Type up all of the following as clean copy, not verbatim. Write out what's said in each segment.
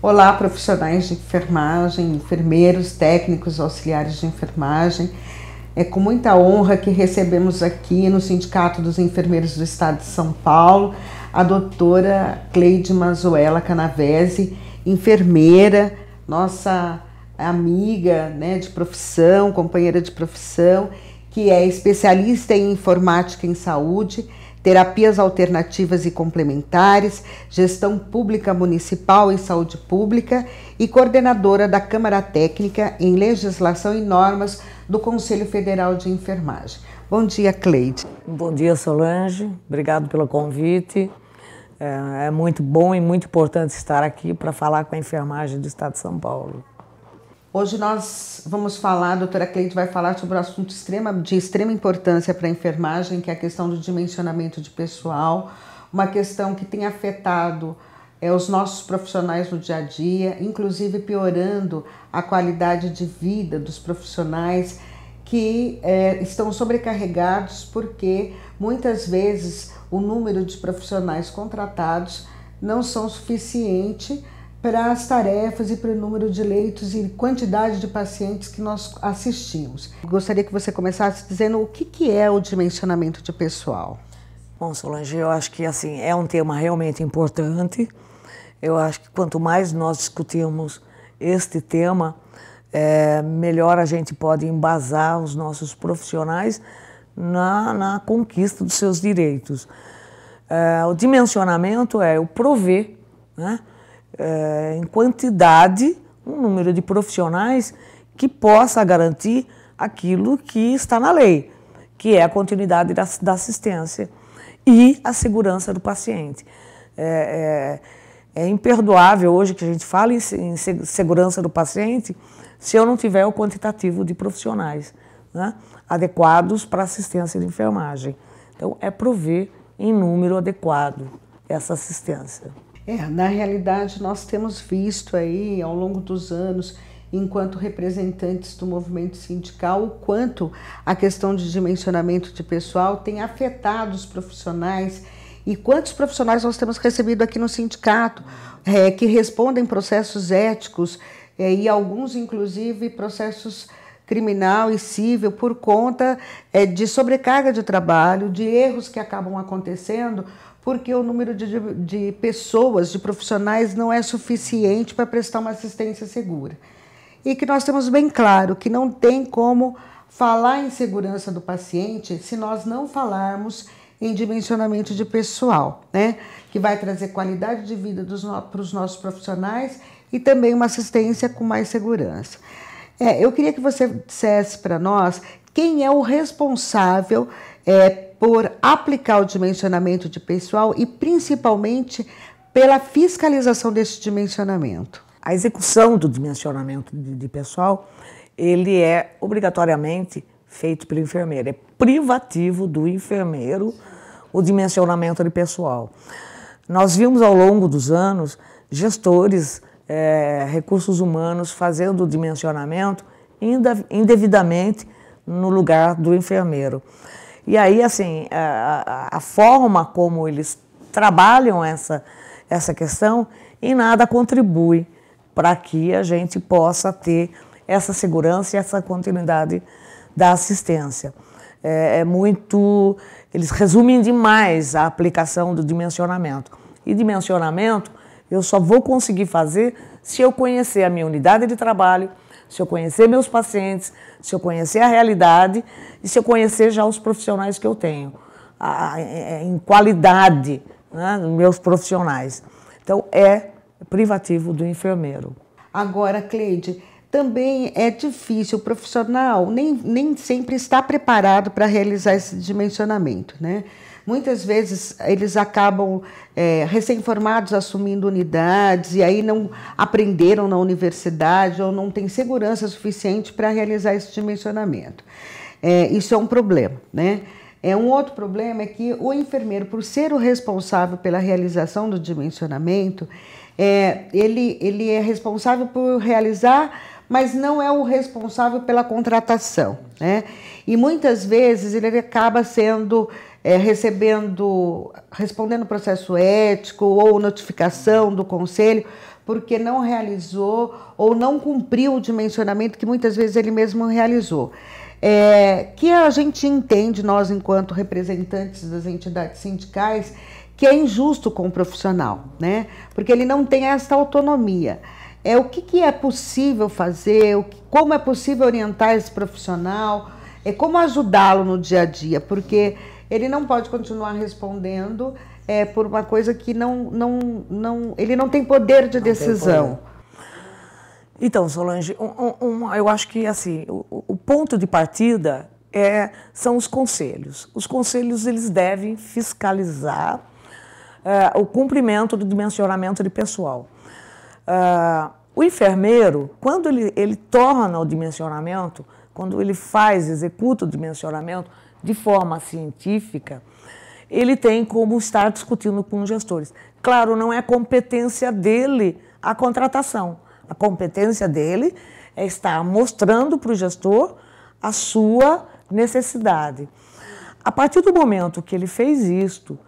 Olá, profissionais de enfermagem, enfermeiros, técnicos, auxiliares de enfermagem. É com muita honra que recebemos aqui no Sindicato dos Enfermeiros do Estado de São Paulo a doutora Cleide Mazuela Canavese, enfermeira, nossa amiga, né, de profissão, companheira de profissão, que é especialista em informática em saúde, terapias alternativas e complementares, gestão pública municipal e saúde pública e coordenadora da Câmara Técnica em Legislação e Normas do Conselho Federal de Enfermagem. Bom dia, Cleide. Bom dia, Solange. Obrigado pelo convite. É muito bom e muito importante estar aqui para falar com a enfermagem do Estado de São Paulo. Hoje nós vamos falar, a doutora Cleide vai falar sobre um assunto de extrema importância para a enfermagem, que é a questão do dimensionamento de pessoal, uma questão que tem afetado os nossos profissionais no dia a dia, inclusive piorando a qualidade de vida dos profissionais que estão sobrecarregados porque muitas vezes o número de profissionais contratados não são suficiente para as tarefas e para o número de leitos e quantidade de pacientes que nós assistimos. Gostaria que você começasse dizendo o que é o dimensionamento de pessoal. Bom, Solange, eu acho que assim, é um tema realmente importante. Eu acho que quanto mais nós discutirmos este tema, melhor a gente pode embasar os nossos profissionais na conquista dos seus direitos. O dimensionamento é o prover, né? Em quantidade, um número de profissionais que possa garantir aquilo que está na lei, que é a continuidade da assistência e a segurança do paciente. É imperdoável hoje que a gente fale em segurança do paciente se eu não tiver o quantitativo de profissionais, né, adequados para assistência de enfermagem. Então, é prover em número adequado essa assistência. Na realidade, nós temos visto aí, ao longo dos anos, enquanto representantes do movimento sindical, o quanto a questão de dimensionamento de pessoal tem afetado os profissionais e quantos profissionais nós temos recebido aqui no sindicato que respondem processos éticos e alguns, inclusive, processos criminal e civil por conta de sobrecarga de trabalho, de erros que acabam acontecendo porque o número de pessoas, de profissionais, não é suficiente para prestar uma assistência segura. E que nós temos bem claro que não tem como falar em segurança do paciente se nós não falarmos em dimensionamento de pessoal, né? Que vai trazer qualidade de vida para os nossos profissionais e também uma assistência com mais segurança. Eu queria que você dissesse para nós quem é o responsável por aplicar o dimensionamento de pessoal e principalmente pela fiscalização desse dimensionamento. A execução do dimensionamento de pessoal, ele é obrigatoriamente feito pelo enfermeiro, é privativo do enfermeiro o dimensionamento de pessoal. Nós vimos ao longo dos anos gestores, recursos humanos fazendo o dimensionamento indevidamente no lugar do enfermeiro. E aí, assim, a forma como eles trabalham essa questão em nada contribui para que a gente possa ter essa segurança e essa continuidade da assistência. Eles resumem demais a aplicação do dimensionamento. E dimensionamento eu só vou conseguir fazer se eu conhecer a minha unidade de trabalho, se eu conhecer meus pacientes, se eu conhecer a realidade e se eu conhecer já os profissionais que eu tenho, em qualidade, né, meus profissionais. Então, é privativo do enfermeiro. Agora, Cleide, também é difícil, o profissional nem sempre está preparado para realizar esse dimensionamento, né? Muitas vezes eles acabam recém-formados assumindo unidades e aí não aprenderam na universidade ou não têm segurança suficiente para realizar esse dimensionamento. Isso é um problema, né? Um outro problema é que o enfermeiro, por ser o responsável pela realização do dimensionamento, ele é responsável por realizar, mas não é o responsável pela contratação, né? E muitas vezes ele acaba sendo respondendo processo ético ou notificação do conselho, porque não realizou ou não cumpriu o dimensionamento que muitas vezes ele mesmo realizou. Que a gente entende, nós enquanto representantes das entidades sindicais, que é injusto com o profissional, né? Porque ele não tem essa autonomia. O que é possível fazer, como é possível orientar esse profissional, como ajudá-lo no dia a dia, porque ele não pode continuar respondendo por uma coisa que ele não tem poder de decisão. Então, Solange, eu acho que assim, o ponto de partida são os conselhos. Os conselhos eles devem fiscalizar o cumprimento do dimensionamento de pessoal. O enfermeiro, quando ele torna o dimensionamento, quando ele executa o dimensionamento de forma científica, ele tem como estar discutindo com os gestores. Claro, não é competência dele a contratação. A competência dele é estar mostrando para o gestor a sua necessidade. A partir do momento que ele fez isto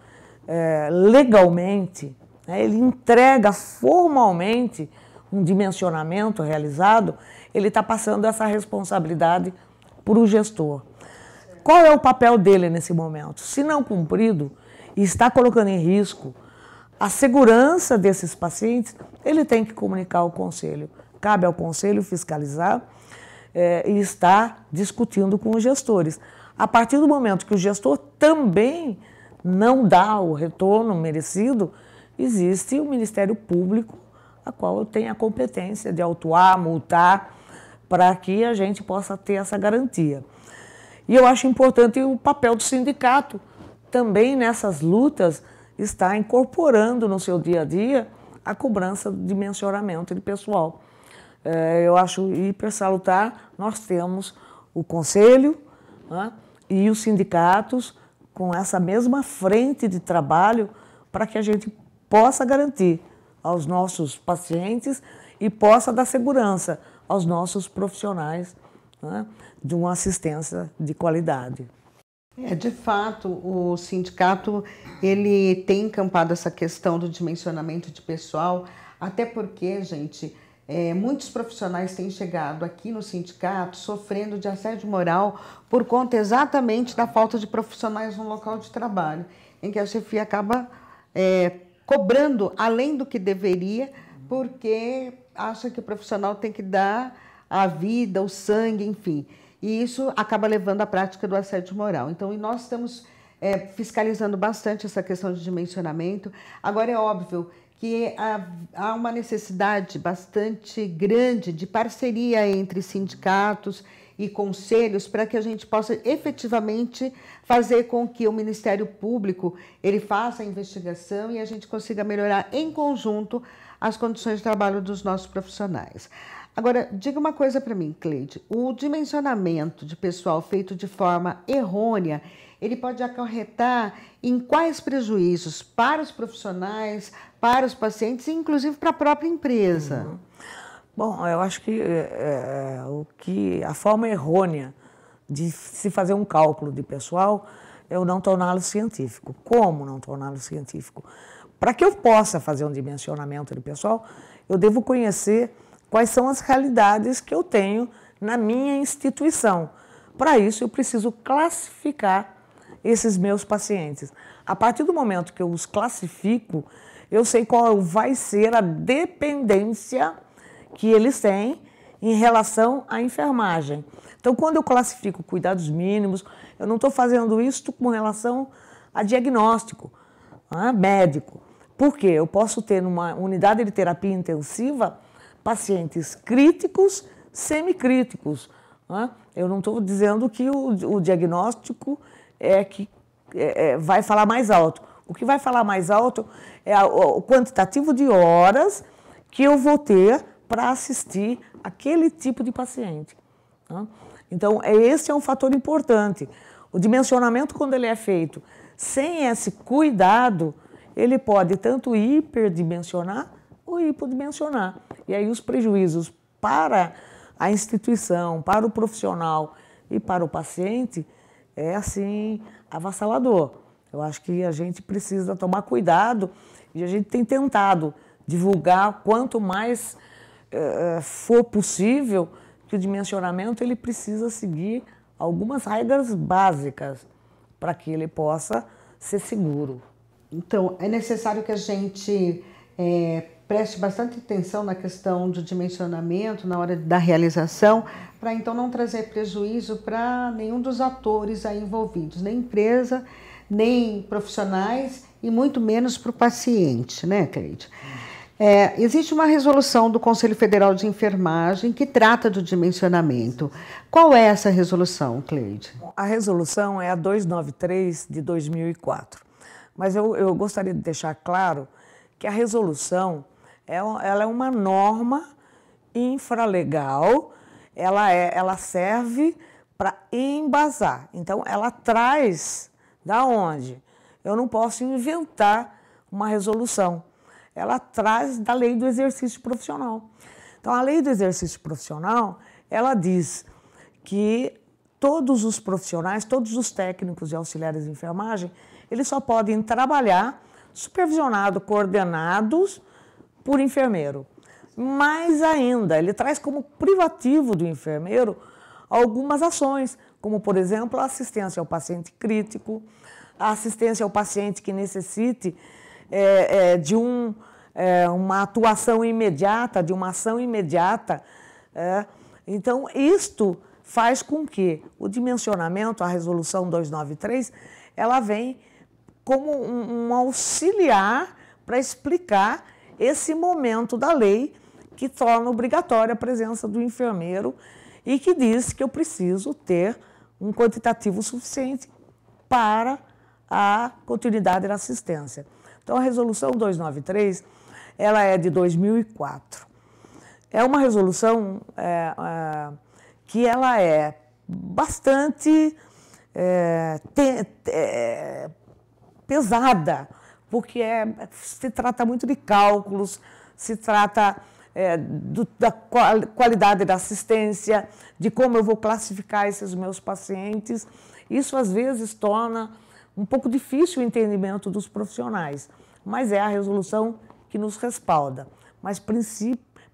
legalmente, né, ele entrega formalmente um dimensionamento realizado, ele está passando essa responsabilidade para o gestor. Qual é o papel dele nesse momento? Se não cumprido e está colocando em risco a segurança desses pacientes, ele tem que comunicar ao conselho. Cabe ao conselho fiscalizar e estar discutindo com os gestores. A partir do momento que o gestor também não dá o retorno merecido, existe o Ministério Público, a qual tem a competência de autuar, multar, para que a gente possa ter essa garantia. E eu acho importante o papel do sindicato também nessas lutas, está incorporando no seu dia a dia a cobrança de dimensionamento de pessoal. Eu acho hiper salutar, nós temos o conselho, né, e os sindicatos com essa mesma frente de trabalho para que a gente possa garantir aos nossos pacientes e possa dar segurança aos nossos profissionais, né, de uma assistência de qualidade. De fato, o sindicato ele tem encampado essa questão do dimensionamento de pessoal, até porque, gente, muitos profissionais têm chegado aqui no sindicato sofrendo de assédio moral por conta exatamente da falta de profissionais no local de trabalho, em que a chefia acaba cobrando além do que deveria, porque acha que o profissional tem que dar a vida, o sangue, enfim. E isso acaba levando à prática do assédio moral. Então, nós estamos fiscalizando bastante essa questão de dimensionamento. Agora, é óbvio que há uma necessidade bastante grande de parceria entre sindicatos e conselhos para que a gente possa efetivamente fazer com que o Ministério Público ele faça a investigação e a gente consiga melhorar em conjunto as condições de trabalho dos nossos profissionais. Agora, diga uma coisa para mim, Cleide, o dimensionamento de pessoal feito de forma errônea, ele pode acarretar em quais prejuízos para os profissionais, para os pacientes e inclusive para a própria empresa? Bom, eu acho que a forma errônea de se fazer um cálculo de pessoal é o não torná-lo científico. Como não torná-lo científico? Para que eu possa fazer um dimensionamento de pessoal, eu devo conhecer quais são as realidades que eu tenho na minha instituição. Para isso, eu preciso classificar esses meus pacientes. A partir do momento que eu os classifico, eu sei qual vai ser a dependência que eles têm em relação à enfermagem. Então, quando eu classifico cuidados mínimos, eu não estou fazendo isso com relação a diagnóstico médico. Por quê? Eu posso ter numa unidade de terapia intensiva pacientes críticos, semicríticos. Eu não estou dizendo que o diagnóstico vai falar mais alto. O que vai falar mais alto é o quantitativo de horas que eu vou ter para assistir aquele tipo de paciente. Então, esse é um fator importante. O dimensionamento, quando ele é feito sem esse cuidado, ele pode tanto hiperdimensionar ou hipodimensionar. E aí os prejuízos para a instituição, para o profissional e para o paciente é assim avassalador. Eu acho que a gente precisa tomar cuidado e a gente tem tentado divulgar quanto mais for possível, que o dimensionamento ele precisa seguir algumas regras básicas para que ele possa ser seguro. Então, é necessário que a gente preste bastante atenção na questão do dimensionamento, na hora da realização, para então não trazer prejuízo para nenhum dos atores aí envolvidos, nem empresa, nem profissionais e muito menos para o paciente, né, Cleide? Existe uma resolução do Conselho Federal de Enfermagem que trata do dimensionamento. Qual é essa resolução, Cleide? A resolução é a 293 de 2004. Mas eu gostaria de deixar claro que a resolução ela é uma norma infralegal, ela serve para embasar. Então, ela traz da onde? Eu não posso inventar uma resolução. Ela traz da lei do exercício profissional. Então, a lei do exercício profissional, ela diz que todos os profissionais, todos os técnicos e auxiliares de enfermagem, eles só podem trabalhar supervisionados, coordenados por enfermeiro. Mais ainda, ele traz como privativo do enfermeiro algumas ações, como, por exemplo, a assistência ao paciente crítico, a assistência ao paciente que necessite de uma atuação imediata, de uma ação imediata. Então, isto faz com que o dimensionamento, a resolução 293, ela vem como um auxiliar para explicar esse momento da lei que torna obrigatória a presença do enfermeiro e que diz que eu preciso ter um quantitativo suficiente para a continuidade da assistência. Então, a resolução 293, ela é de 2004. É uma resolução que ela é bastante pesada, porque se trata muito de cálculos, se trata da qualidade da assistência, de como eu vou classificar esses meus pacientes. Isso, às vezes, torna um pouco difícil o entendimento dos profissionais, mas é a resolução que nos respalda. Mas,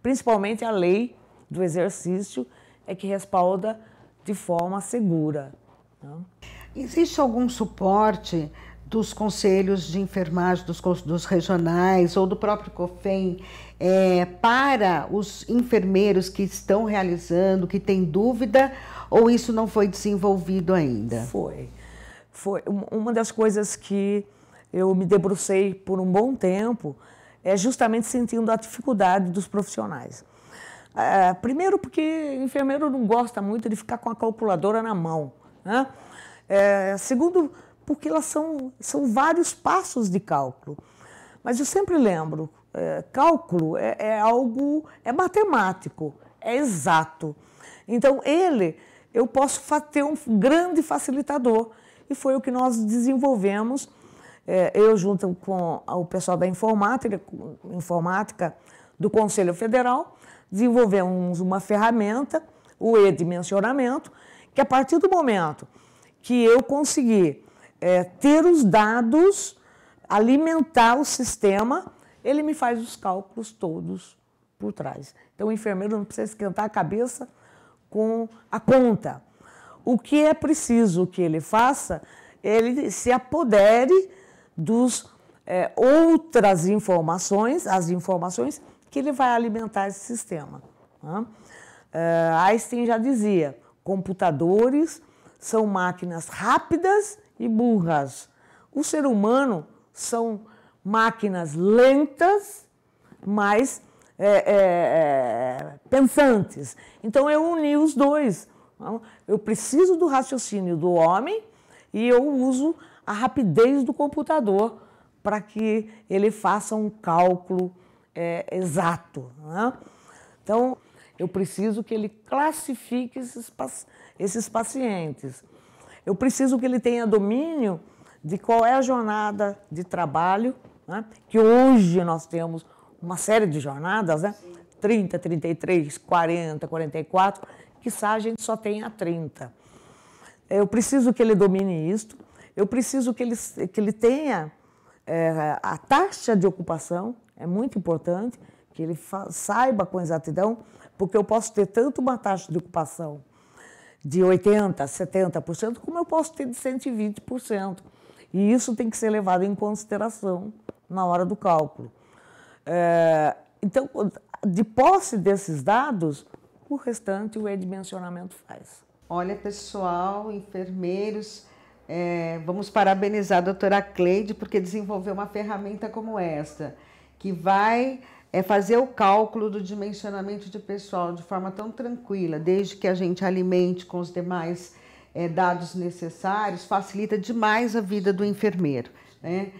principalmente, a lei do exercício é que respalda de forma segura. Não? Existe algum suporte dos conselhos de enfermagem, dos regionais ou do próprio COFEM para os enfermeiros que estão realizando, que têm dúvida, ou isso não foi desenvolvido ainda? Foi uma das coisas que eu me debrucei por um bom tempo, justamente sentindo a dificuldade dos profissionais. Primeiro porque o enfermeiro não gosta muito de ficar com a calculadora na mão, né? Segundo, porque elas são vários passos de cálculo. Mas eu sempre lembro, cálculo é matemático, é exato. Então, eu posso ter um grande facilitador. E foi o que nós desenvolvemos, eu junto com o pessoal da informática do Conselho Federal, desenvolvemos uma ferramenta, o e-dimensionamento, que a partir do momento que eu conseguir ter os dados, alimentar o sistema, ele me faz os cálculos todos por trás. Então, o enfermeiro não precisa esquentar a cabeça com a conta. O que é preciso que ele faça, ele se apodere dos outras informações, as informações que ele vai alimentar esse sistema. Né? Einstein já dizia, computadores são máquinas rápidas e burras. O ser humano são máquinas lentas, mas pensantes. Então, eu uni os dois. Eu preciso do raciocínio do homem e eu uso a rapidez do computador para que ele faça um cálculo exato. Né? Então, eu preciso que ele classifique esses pacientes. Eu preciso que ele tenha domínio de qual é a jornada de trabalho, né? Que hoje nós temos uma série de jornadas, né? 30, 33, 40, 44, quiçá a gente só tenha 30. Eu preciso que ele domine isto, Eu preciso que ele tenha a taxa de ocupação, é muito importante, que ele saiba com exatidão, porque eu posso ter tanto uma taxa de ocupação de 80%, 70%, como eu posso ter de 120%. E isso tem que ser levado em consideração na hora do cálculo. Então, de posse desses dados, o restante o edimensionamento faz. Olha, pessoal, enfermeiros, vamos parabenizar a doutora Cleide, porque desenvolveu uma ferramenta como esta, que vai fazer o cálculo do dimensionamento de pessoal de forma tão tranquila, desde que a gente alimente com os demais dados necessários, facilita demais a vida do enfermeiro, né?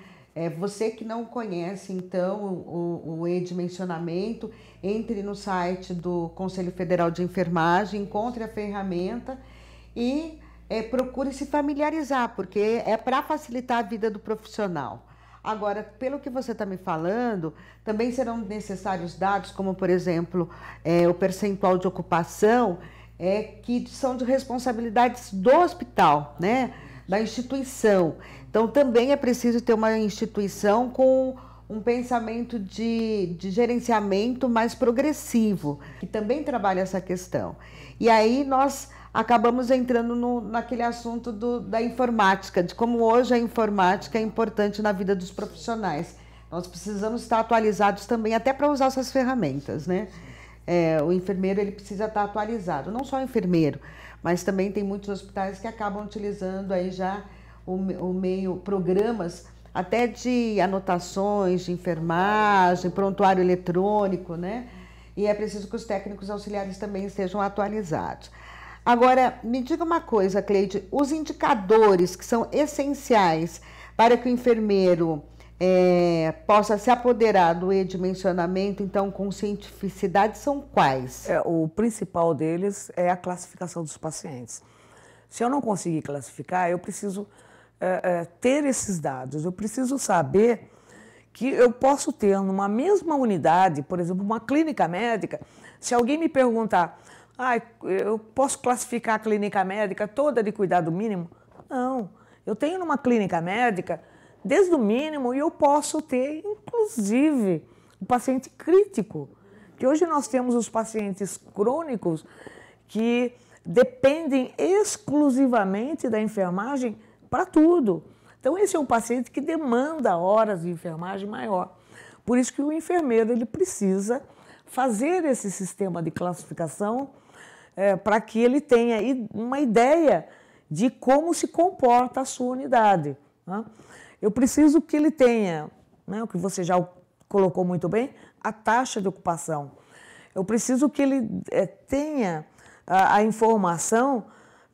Você que não conhece, então, o e-dimensionamento, entre no site do Conselho Federal de Enfermagem, encontre a ferramenta e procure se familiarizar, porque é para facilitar a vida do profissional. Agora, pelo que você está me falando, também serão necessários dados, como, por exemplo, o percentual de ocupação, que são de responsabilidades do hospital, né? Da instituição. Então, também é preciso ter uma instituição com um pensamento de gerenciamento mais progressivo, que também trabalha essa questão. E aí nós acabamos entrando naquele assunto da informática, de como hoje a informática é importante na vida dos profissionais. Nós precisamos estar atualizados também, até para usar essas ferramentas, né? O enfermeiro ele precisa estar atualizado, não só o enfermeiro, mas também tem muitos hospitais que acabam utilizando aí já o meio, programas até de anotações de enfermagem, prontuário eletrônico, né? E é preciso que os técnicos auxiliares também estejam atualizados. Agora, me diga uma coisa, Cleide, os indicadores que são essenciais para que o enfermeiro possa se apoderar do e-dimensionamento, então, com cientificidade, são quais? O principal deles é a classificação dos pacientes. Se eu não conseguir classificar, eu preciso ter esses dados, eu preciso saber que eu posso ter numa mesma unidade, por exemplo, uma clínica médica, se alguém me perguntar, eu posso classificar a clínica médica toda de cuidado mínimo? Não, eu tenho numa clínica médica desde o mínimo, e eu posso ter, inclusive, o paciente crítico, que hoje nós temos os pacientes crônicos que dependem exclusivamente da enfermagem para tudo. Então, esse é um paciente que demanda horas de enfermagem maior. Por isso que o enfermeiro ele precisa fazer esse sistema de classificação para que ele tenha uma ideia de como se comporta a sua unidade, né? Eu preciso que ele tenha, né, o que você já colocou muito bem, a taxa de ocupação. Eu preciso que ele tenha a informação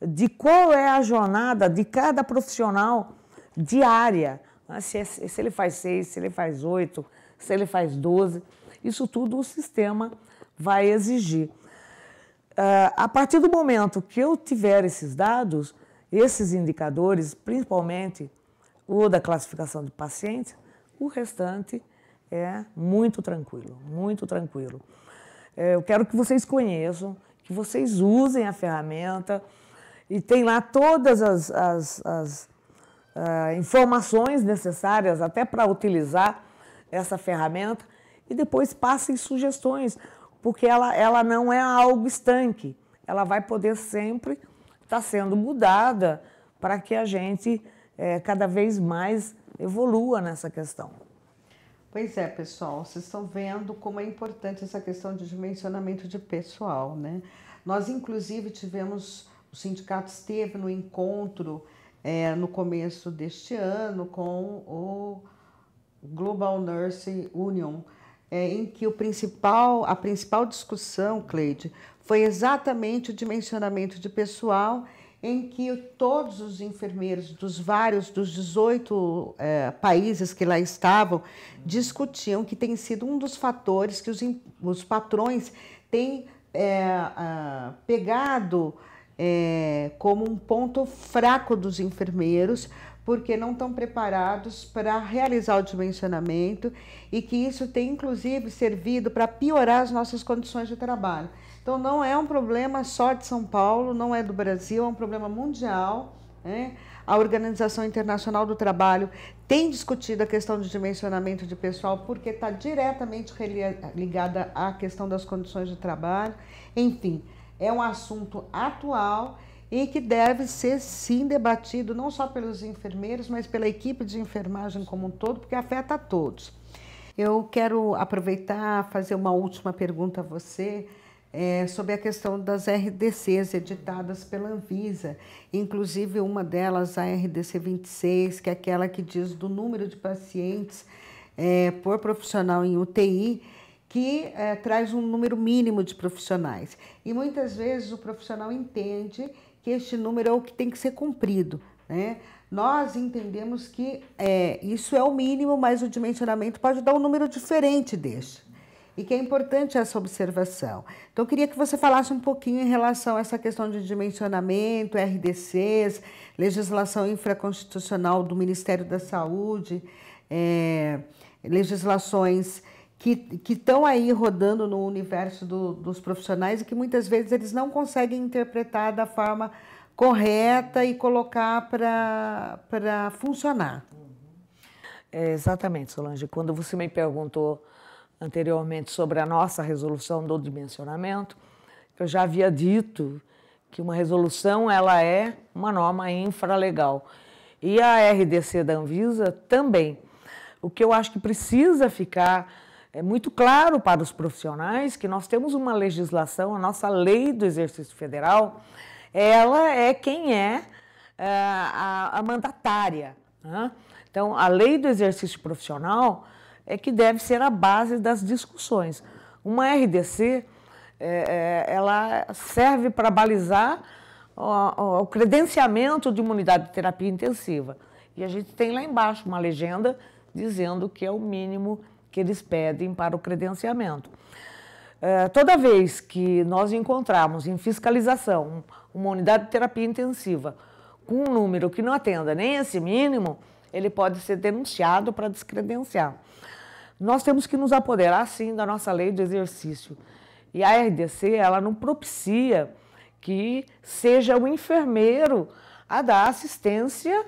de qual é a jornada de cada profissional diária. Né? Se ele faz 6, se ele faz 8, se ele faz 12, isso tudo o sistema vai exigir. A partir do momento que eu tiver esses dados, esses indicadores, principalmente o da classificação de pacientes, o restante é muito tranquilo, muito tranquilo. Eu quero que vocês conheçam, que vocês usem a ferramenta e tem lá todas as informações necessárias até para utilizar essa ferramenta e depois passem sugestões, porque ela não é algo estanque, ela vai poder sempre estar sendo mudada para que a gente cada vez mais evolua nessa questão. Pois é, pessoal, vocês estão vendo como é importante essa questão de dimensionamento de pessoal, né? Nós, inclusive, o sindicato esteve no encontro no começo deste ano com o Global Nurse Union, em que a principal discussão, Cleide, foi exatamente o dimensionamento de pessoal, em que todos os enfermeiros dos 18 países que lá estavam, discutiam que tem sido um dos fatores que os patrões têm pegado como um ponto fraco dos enfermeiros, porque não estão preparados para realizar o dimensionamento e que isso tem, inclusive, servido para piorar as nossas condições de trabalho. Então, não é um problema só de São Paulo, não é do Brasil, é um problema mundial, né? A Organização Internacional do Trabalho tem discutido a questão de dimensionamento de pessoal porque está diretamente ligada à questão das condições de trabalho. Enfim, é um assunto atual e que deve ser, sim, debatido não só pelos enfermeiros, mas pela equipe de enfermagem como um todo, porque afeta a todos. Eu quero aproveitar e fazer uma última pergunta a você sobre a questão das RDCs editadas pela Anvisa, inclusive uma delas, a RDC 26, que é aquela que diz do número de pacientes por profissional em UTI, que traz um número mínimo de profissionais. E muitas vezes o profissional entende que este número é o que tem que ser cumprido, né? Nós entendemos que isso é o mínimo, mas o dimensionamento pode dar um número diferente deste. E que é importante essa observação. Então, eu queria que você falasse um pouquinho em relação a essa questão de dimensionamento, RDCs, legislação infraconstitucional do Ministério da Saúde, legislações que estão aí rodando no universo dos profissionais e que muitas vezes eles não conseguem interpretar da forma correta e colocar para funcionar. Exatamente, Solange. Quando você me perguntou anteriormente sobre a nossa resolução do dimensionamento, eu já havia dito que uma resolução ela é uma norma infralegal. E a RDC da Anvisa também. O que eu acho que precisa ficar muito claro para os profissionais que nós temos uma legislação, a nossa lei do exercício federal, ela é quem é a mandatária, né? Então, a lei do exercício profissional é que deve ser a base das discussões. Uma RDC, ela serve para balizar o credenciamento de uma unidade de terapia intensiva. E a gente tem lá embaixo uma legenda dizendo que é o mínimo que eles pedem para o credenciamento. Toda vez que nós encontrarmos em fiscalização uma unidade de terapia intensiva com um número que não atenda nem esse mínimo, ele pode ser denunciado para descredenciar. Nós temos que nos apoderar, sim, da nossa lei do exercício. E a RDC, ela não propicia que seja o enfermeiro a dar assistência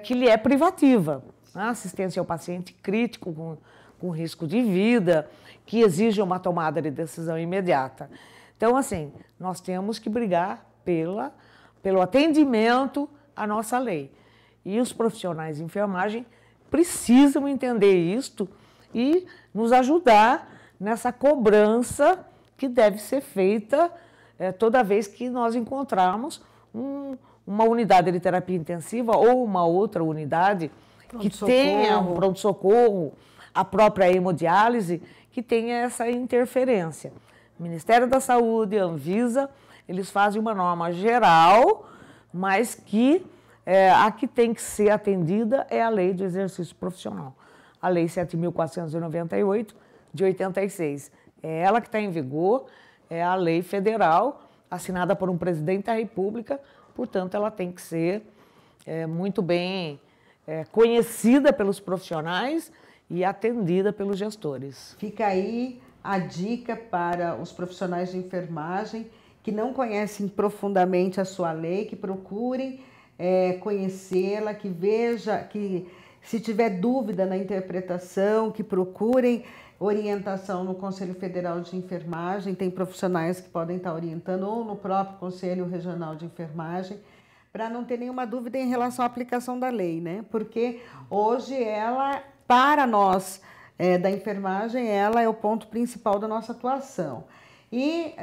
que lhe é privativa. A assistência ao paciente crítico, com risco de vida, que exige uma tomada de decisão imediata. Então, assim, nós temos que brigar pelo atendimento à nossa lei. E os profissionais de enfermagem precisam entender isto e nos ajudar nessa cobrança que deve ser feita toda vez que nós encontrarmos uma unidade de terapia intensiva ou uma outra unidade que tenha um pronto-socorro, a própria hemodiálise, que tenha essa interferência. O Ministério da Saúde, a Anvisa, eles fazem uma norma geral, mas que a que tem que ser atendida é a lei do exercício profissional. A lei 7.498, de 86. É ela que está em vigor, é a lei federal, assinada por um presidente da República, portanto, ela tem que ser muito bem conhecida pelos profissionais e atendida pelos gestores. Fica aí a dica para os profissionais de enfermagem que não conhecem profundamente a sua lei, que procurem conhecê-la, que veja, que se tiver dúvida na interpretação, que procurem orientação no Conselho Federal de Enfermagem, tem profissionais que podem estar orientando, ou no próprio Conselho Regional de Enfermagem, para não ter nenhuma dúvida em relação à aplicação da lei, né? Porque hoje ela, para nós da enfermagem, ela é o ponto principal da nossa atuação. E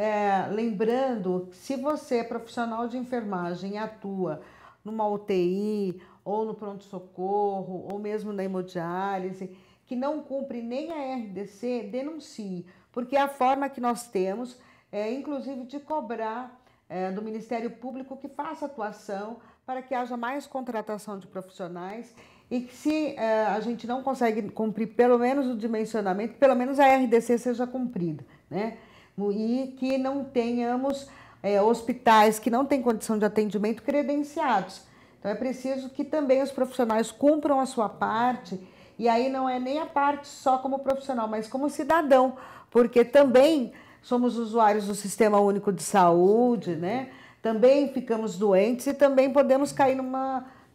lembrando, se você é profissional de enfermagem e atua numa UTI, ou no pronto-socorro, ou mesmo na hemodiálise, que não cumpre nem a RDC, denuncie, porque é a forma que nós temos, inclusive, de cobrar do Ministério Público que faça atuação para que haja mais contratação de profissionais e que, se a gente não consegue cumprir pelo menos o dimensionamento, pelo menos a RDC seja cumprida, né? E que não tenhamos hospitais que não têm condição de atendimento credenciados. Então é preciso que também os profissionais cumpram a sua parte, e aí não é nem a parte só como profissional, mas como cidadão, porque também somos usuários do Sistema Único de Saúde, né? Também ficamos doentes e também podemos cair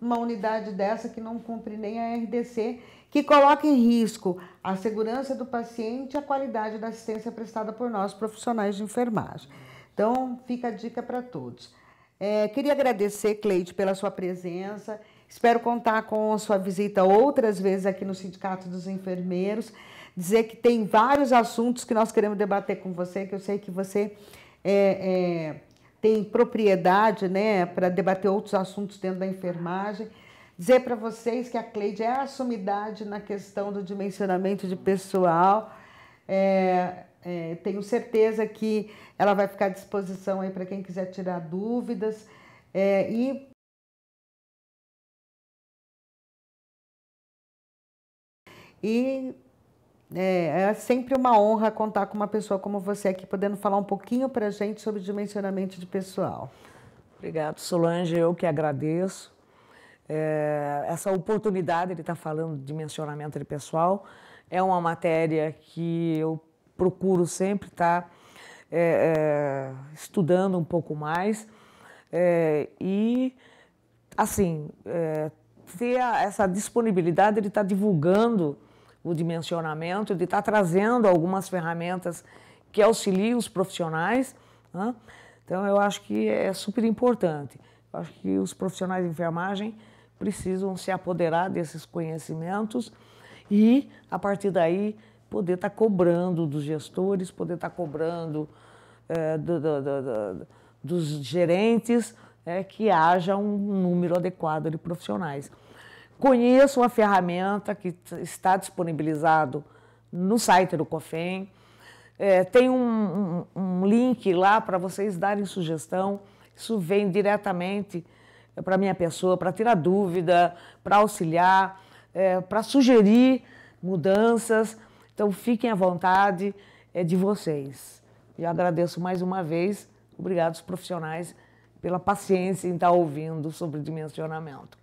uma unidade dessa que não cumpre nem a RDC, que coloca em risco a segurança do paciente e a qualidade da assistência prestada por nós, profissionais de enfermagem. Então, fica a dica para todos. Queria agradecer, Cleide, pela sua presença. Espero contar com sua visita outras vezes aqui no Sindicato dos Enfermeiros. Dizer que tem vários assuntos que nós queremos debater com você, que eu sei que você tem propriedade, né, para debater outros assuntos dentro da enfermagem. Dizer para vocês que a Cleide é a sumidade na questão do dimensionamento de pessoal. Tenho certeza que ela vai ficar à disposição aí para quem quiser tirar dúvidas. É sempre uma honra contar com uma pessoa como você aqui, podendo falar um pouquinho para a gente sobre dimensionamento de pessoal. Obrigado, Solange, eu que agradeço. Essa oportunidade de estar falando de dimensionamento de pessoal é uma matéria que eu procuro sempre estar estudando um pouco mais e, assim, ter essa disponibilidade de estar divulgando o dimensionamento, de estar trazendo algumas ferramentas que auxiliam os profissionais, né? Então, eu acho que é super importante. Eu acho que os profissionais de enfermagem precisam se apoderar desses conhecimentos e, a partir daí, poder estar cobrando dos gestores, poder estar cobrando dos gerentes, que haja um número adequado de profissionais. Conheço uma ferramenta que está disponibilizado no site do COFEM. Tem um link lá para vocês darem sugestão. Isso vem diretamente para a minha pessoa, para tirar dúvida, para auxiliar, para sugerir mudanças. Então, fiquem à vontade, é de vocês. E agradeço mais uma vez. Obrigado aos profissionais pela paciência em estar ouvindo sobre dimensionamento.